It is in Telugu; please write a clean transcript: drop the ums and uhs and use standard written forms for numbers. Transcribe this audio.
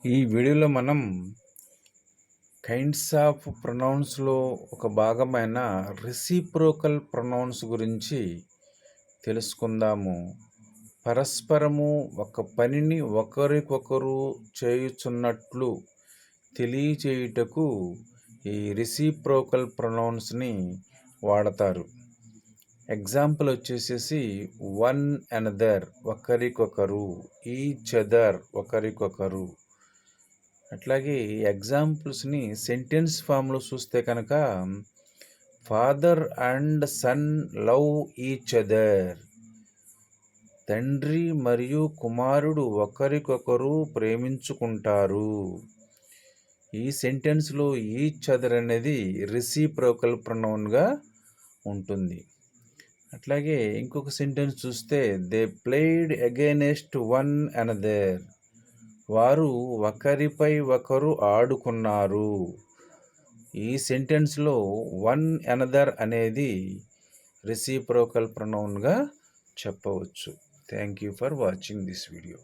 ఈ వీడియోలో మనం కైండ్స్ ఆఫ్ ప్రొనౌన్స్లో ఒక భాగమైన రెసిప్రోకల్ ప్రొనౌన్స్ గురించి తెలుసుకుందాము. పరస్పరము ఒక పనిని ఒకరికొకరు చేయుచున్నట్లు తెలియచేయుటకు ఈ రెసిప్రోకల్ ప్రొనౌన్స్ని వాడతారు. ఎగ్జాంపుల్ వచ్చేసేసి వన్ అనదర్ ఒకరికొకరు, ఈచ్ అదర్ ఒకరికొకరు. అట్లాగే ఎగ్జాంపుల్స్ని సెంటెన్స్ ఫామ్లో చూస్తే కనుక father and son love each other, తండ్రి మరియు కుమారుడు ఒకరికొకరు ప్రేమించుకుంటారు. ఈ సెంటెన్స్లో ఈచ్ అదర్ అనేది రెసిప్రోకల్ ప్రొనౌన్గా ఉంటుంది. అట్లాగే ఇంకొక సెంటెన్స్ చూస్తే they played against one another, వారు ఒకరిపై ఒకరు ఆడుకున్నారు. ఈ సెంటెన్స్లో వన్ అనదర్ అనేది రెసిప్రోకల్ ప్రొనౌన్గా చెప్పవచ్చు. Thank you for watching this video.